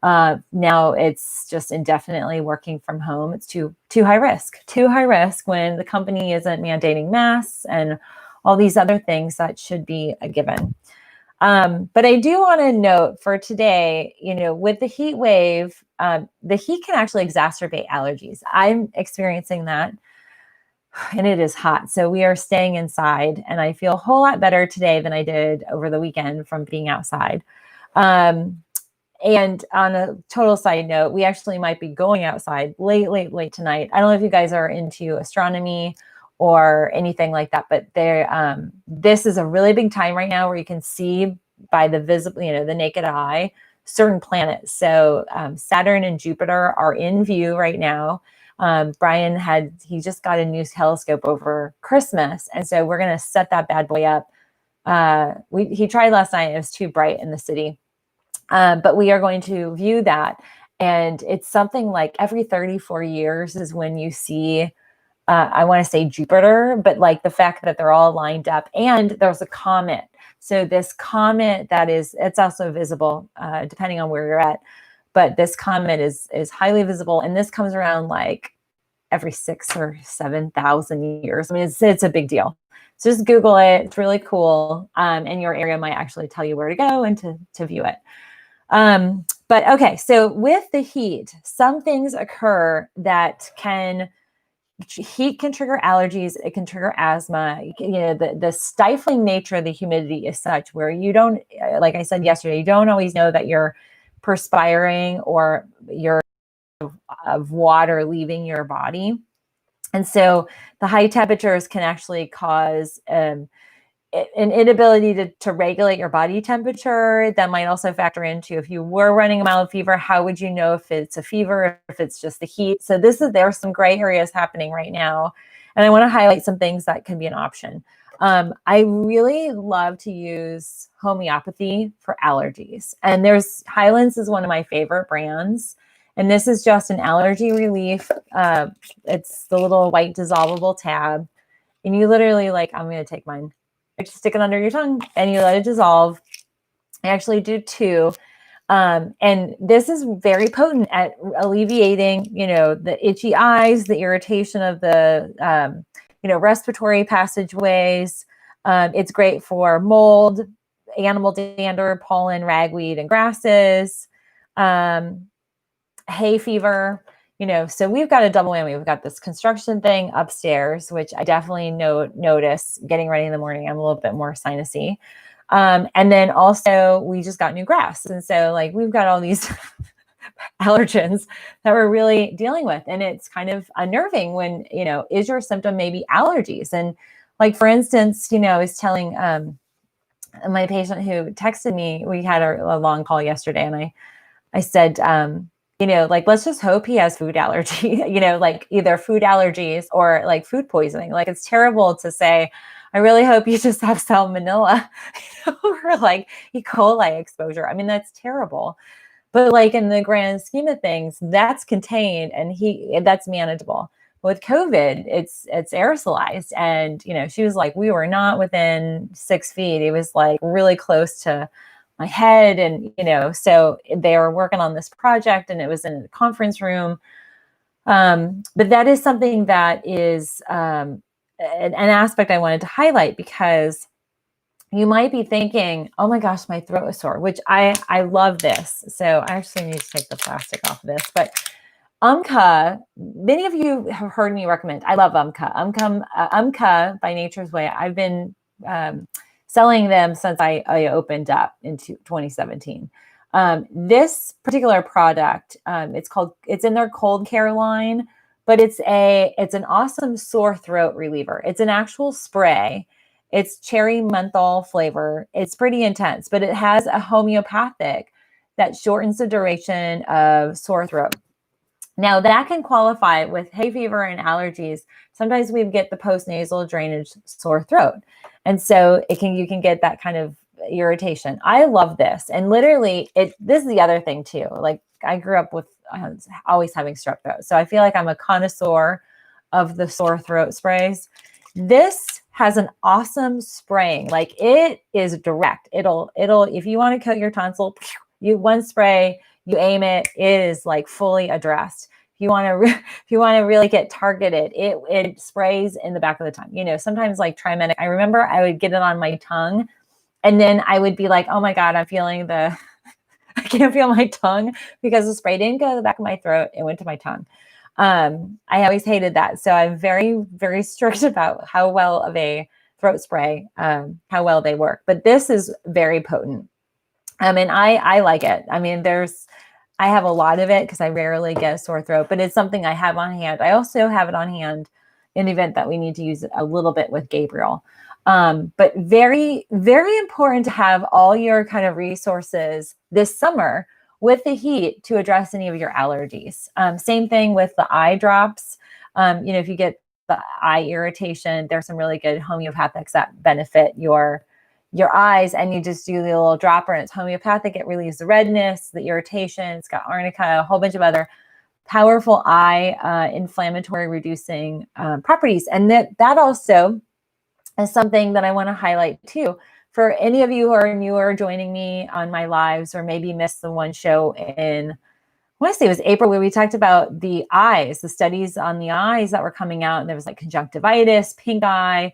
Now it's just indefinitely working from home. It's too high risk when the company isn't mandating masks and all these other things that should be a given. But I do want to note for today, with the heat wave, the heat can actually exacerbate allergies. I'm experiencing that, and it is hot. So we are staying inside, and I feel a whole lot better today than I did over the weekend from being outside. And on a total side note, we actually might be going outside late tonight. I don't know if you guys are into astronomy or anything like that, but this is a really big time right now where you can see by the visible, the naked eye, certain planets. So Saturn and Jupiter are in view right now. Brian he just got a new telescope over Christmas, and so we're going to set that bad boy up. He tried last night; it was too bright in the city, but we are going to view that, and it's something like every 34 years is when you see. I want to say Jupiter, but like the fact that they're all lined up, and there's a comet. So this comet it's also visible depending on where you're at, but this comet is highly visible, and this comes around like every 6,000 or 7,000 years. I mean, it's a big deal. So just Google it. It's really cool, and your area might actually tell you where to go and to view it. But okay, so with the heat, some things occur that heat can trigger allergies. It can trigger asthma. The stifling nature of the humidity is such where you don't, like I said yesterday, you don't always know that you're perspiring or you're of water leaving your body. And so the high temperatures can actually cause an inability to regulate your body temperature. That might also factor into if you were running a mild fever, how would you know if it's a fever, if it's just the heat? So there's some gray areas happening right now. And I want to highlight some things that can be an option. I really love to use homeopathy for allergies. And Highlands is one of my favorite brands. And this is just an allergy relief. It's the little white dissolvable tab. And you literally I'm going to take mine. Just stick it under your tongue and you let it dissolve. I actually do 2. And this is very potent at alleviating, the itchy eyes, the irritation of the, respiratory passageways. It's great for mold, animal dander, pollen, ragweed, and grasses, hay fever. So we've got a double whammy. We've got this construction thing upstairs, which I definitely notice getting ready in the morning. I'm a little bit more sinusy. And then also we just got new grass. And so we've got all these allergens that we're really dealing with. And it's kind of unnerving when, is your symptom maybe allergies? And for instance, I was telling my patient who texted me, we had a long call yesterday, and I said, let's just hope he has food allergy, either food allergies or food poisoning. It's terrible to say, I really hope you just have salmonella or E. coli exposure. I mean, that's terrible. But in the grand scheme of things, that's contained and that's manageable. With COVID, it's aerosolized. And, she was like, we were not within 6 feet. It was really close to my head. And, so they were working on this project and it was in a conference room. But that is something that is an aspect I wanted to highlight because you might be thinking, oh my gosh, my throat is sore, which I love this. So I actually need to take the plastic off of this. But Umcka, many of you have heard me recommend. I love Umcka. Umcka by Nature's Way. I've been selling them since I opened up in 2017. This particular product, it's in their cold care line, but it's an awesome sore throat reliever. It's an actual spray. It's cherry menthol flavor. It's pretty intense, but it has a homeopathic that shortens the duration of sore throat. Now that can qualify with hay fever and allergies. Sometimes we get the postnasal drainage sore throat. And so you can get that kind of irritation. I love this. And literally this is the other thing too. Like I grew up with always having strep throat. So I feel like I'm a connoisseur of the sore throat sprays. This has an awesome spraying. Like it is direct. It'll if you want to coat your tonsil, one spray, you aim it, it is like fully addressed. If you want to really get targeted, it sprays in the back of the tongue. You know, sometimes like Trimedic, I remember I would get it on my tongue and then I would be like, oh my God, I can't feel my tongue because the spray didn't go to the back of my throat. It went to my tongue. I always hated that. So I'm very, very strict about how well of a throat spray, how well they work. But this is very potent. And I like it. I mean, I have a lot of it because I rarely get a sore throat, but it's something I have on hand. I also have it on hand in the event that we need to use it a little bit with Gabriel. But very, very important to have all your kind of resources this summer with the heat to address any of your allergies. Same thing with the eye drops. If you get the eye irritation, there's some really good homeopathics that benefit your eyes, and you just do the little dropper and it's homeopathic. It relieves the redness, the irritation. It's got arnica, a whole bunch of other powerful eye inflammatory reducing properties. And that also is something that I want to highlight too. For any of you who are newer joining me on my lives or maybe missed the one show I want to say it was April, where we talked about the eyes, the studies on the eyes that were coming out. And there was like conjunctivitis, pink eye,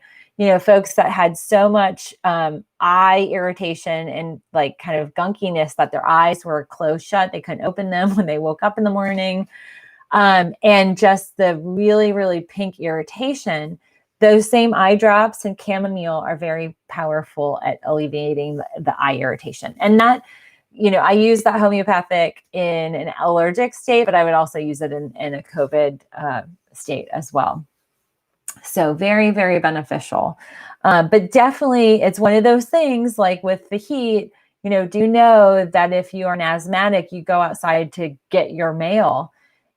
folks that had so much eye irritation and like kind of gunkiness that their eyes were closed shut. They couldn't open them when they woke up in the morning. And just the really, really pink irritation. Those same eye drops and chamomile are very powerful at alleviating the eye irritation. And that, I use that homeopathic in an allergic state, but I would also use it in a COVID state as well. So very, very beneficial. But definitely it's one of those things like with the heat, do know that if you are an asthmatic, you go outside to get your mail,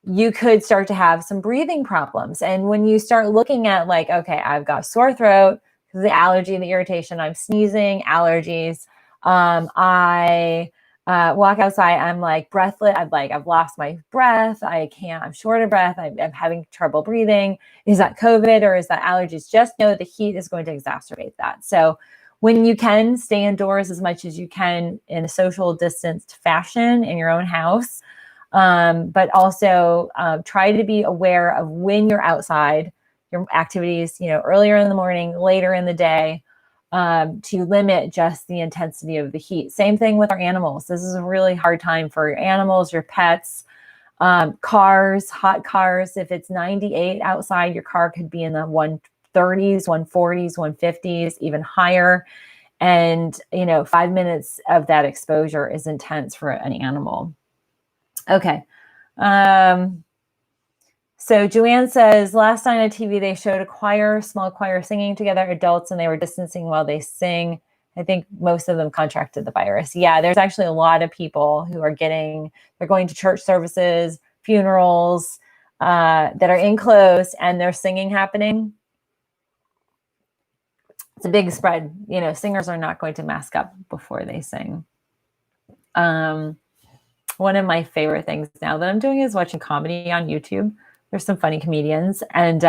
you could start to have some breathing problems. And when you start looking at like, okay, I've got sore throat, the allergy, the irritation, I'm sneezing, allergies. I walk outside, I'm like breathless. I've lost my breath. I'm short of breath. I'm having trouble breathing. Is that COVID or is that allergies? Just know the heat is going to exacerbate that. So when you can, stay indoors as much as you can in a social distanced fashion in your own house. But also try to be aware of when you're outside, your activities, earlier in the morning, later in the day, to limit just the intensity of the heat. Same thing with our animals. This is a really hard time for your animals, your pets, cars, hot cars. If it's 98 outside, your car could be in the 130s, 140s, 150s, even higher. And, 5 minutes of that exposure is intense for an animal. Okay. So Joanne says, last night on TV, they showed a small choir singing together, adults, and they were distancing while they sing. I think most of them contracted the virus. Yeah, there's actually a lot of people who are they're going to church services, funerals, that are in close and there's singing happening. It's a big spread. Singers are not going to mask up before they sing. One of my favorite things now that I'm doing is watching comedy on YouTube. There's some funny comedians. And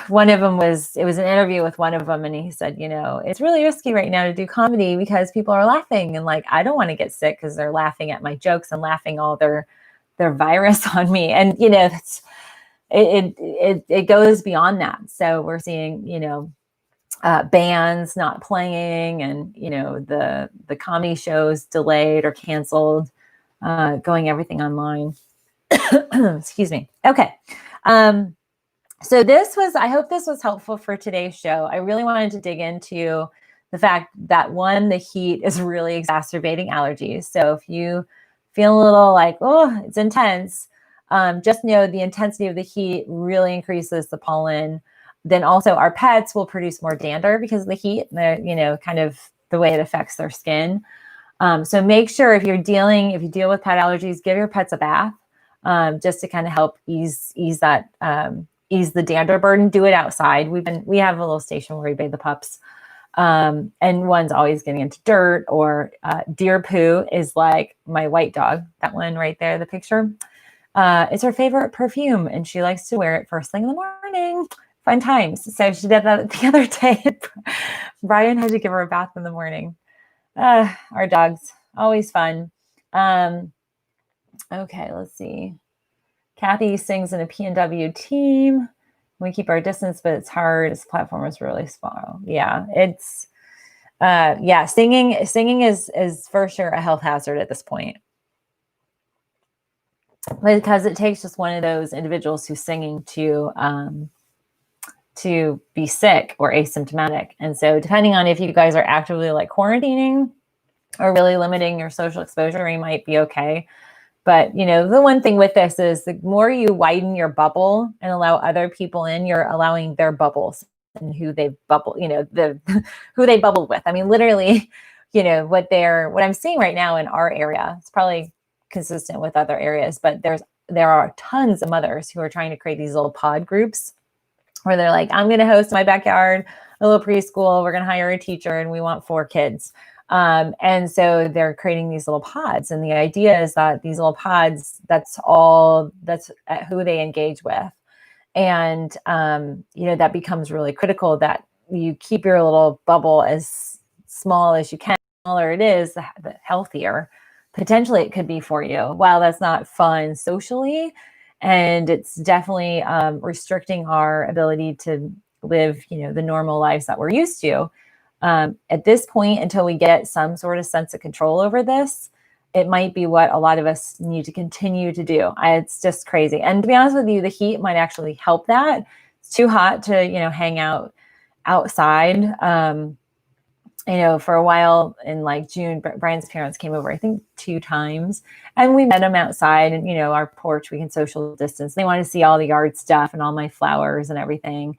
one of them it was an interview with one of them. And he said, it's really risky right now to do comedy because people are laughing. And like, I don't want to get sick because they're laughing at my jokes and laughing all their virus on me. And, it goes beyond that. So we're seeing, bands not playing, and the comedy shows delayed or canceled, going everything online. Excuse me. Okay. So I hope this was helpful for today's show. I really wanted to dig into the fact that the heat is really exacerbating allergies. So if you feel a little like, oh, it's intense, just know the intensity of the heat really increases the pollen. Then also our pets will produce more dander because of the heat, kind of the way it affects their skin. So make sure if you deal with pet allergies, give your pets a bath, just to kind of help ease that, ease the dander burden. Do it outside. We have a little station where we bathe the pups. And one's always getting into dirt, or deer poo is like my white dog, that one right there, the picture. It's her favorite perfume, and she likes to wear it first thing in the morning. Fun times. So she did that the other day. Brian had to give her a bath in the morning. Our dogs, always fun. Okay, let's see. Kathy sings in a PNW team. We keep our distance, but it's hard. This platform is really small. Yeah, it's singing is for sure a health hazard at this point, because it takes just one of those individuals who's singing to be sick or asymptomatic. And so depending on if you guys are actively like quarantining or really limiting your social exposure, you might be okay. But, the one thing with this is the more you widen your bubble and allow other people in, you're allowing their bubbles and who they bubble, who they bubbled with. I mean, literally, what I'm seeing right now in our area, it's probably consistent with other areas, but there are tons of mothers who are trying to create these little pod groups where they're like, I'm going to host in my backyard a little preschool. We're going to hire a teacher and we want 4 kids. And so they're creating these little pods. And the idea is that these little pods, that's who they engage with. And, that becomes really critical, that you keep your little bubble as small as you can. The smaller it is, the healthier potentially it could be for you. While that's not fun socially, and it's definitely restricting our ability to live, the normal lives that we're used to. At this point, until we get some sort of sense of control over this, it might be what a lot of us need to continue to do. It's just crazy. And to be honest with you, the heat might actually help that. It's too hot to, hang out outside. For a while in like June, Brian's parents came over, I think 2 times, and we met them outside, and, our porch, we can social distance. They wanted to see all the yard stuff and all my flowers and everything.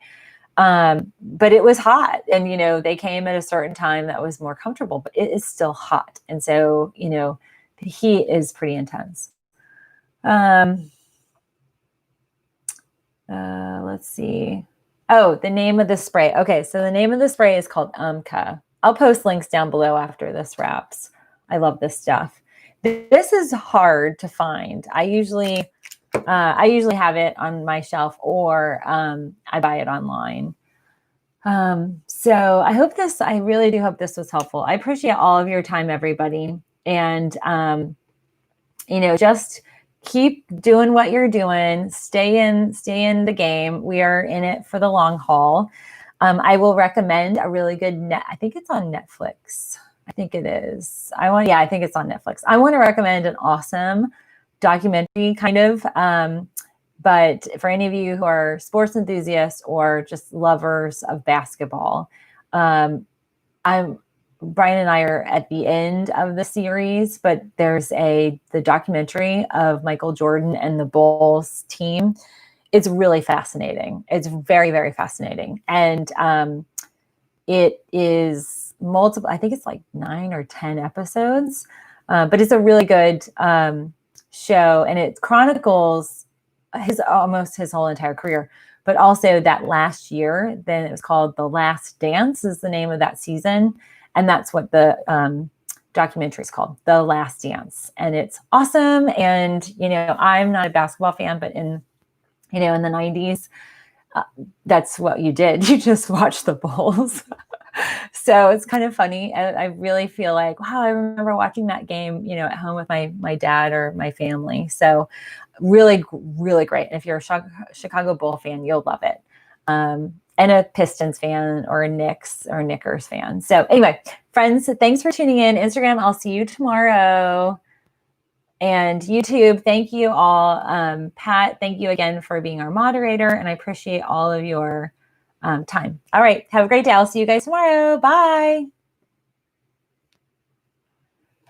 But it was hot, and, they came at a certain time that was more comfortable, but it is still hot. And so, the heat is pretty intense. Let's see. Oh, the name of the spray. Okay. So the name of the spray is called Umcka. I'll post links down below after this wraps. I love this stuff. This is hard to find. I usually have it on my shelf, or I buy it online. So I really do hope this was helpful. I appreciate all of your time, everybody. And, just keep doing what you're doing. Stay in the game. We are in it for the long haul. I will recommend a really good I think it's on Netflix. I think it is. I think it's on Netflix. I want to recommend an awesome documentary kind of, but for any of you who are sports enthusiasts or just lovers of basketball, Brian and I are at the end of the series, but there's the documentary of Michael Jordan and the Bulls team. It's really fascinating. It's very, very fascinating. And it is multiple, I think it's like 9 or 10 episodes, but it's a really good show, and it chronicles almost his whole entire career, but also that last year. Then it was called The Last Dance is the name of that season. And that's what the documentary is called, The Last Dance. And it's awesome. And, I'm not a basketball fan, but in the 90s, that's what you did. You just watched the Bulls. So it's kind of funny. I really feel like, wow, I remember watching that game, at home with my dad or my family. So really, really great. And if you're a Chicago Bull fan, you'll love it. and a Pistons fan or a Knicks or Knickers fan. So anyway, friends, thanks for tuning in. Instagram, I'll see you tomorrow. And YouTube, thank you all. Pat, thank you again for being our moderator, and I appreciate all of your time. All right, have a great day. I'll see you guys tomorrow. Bye.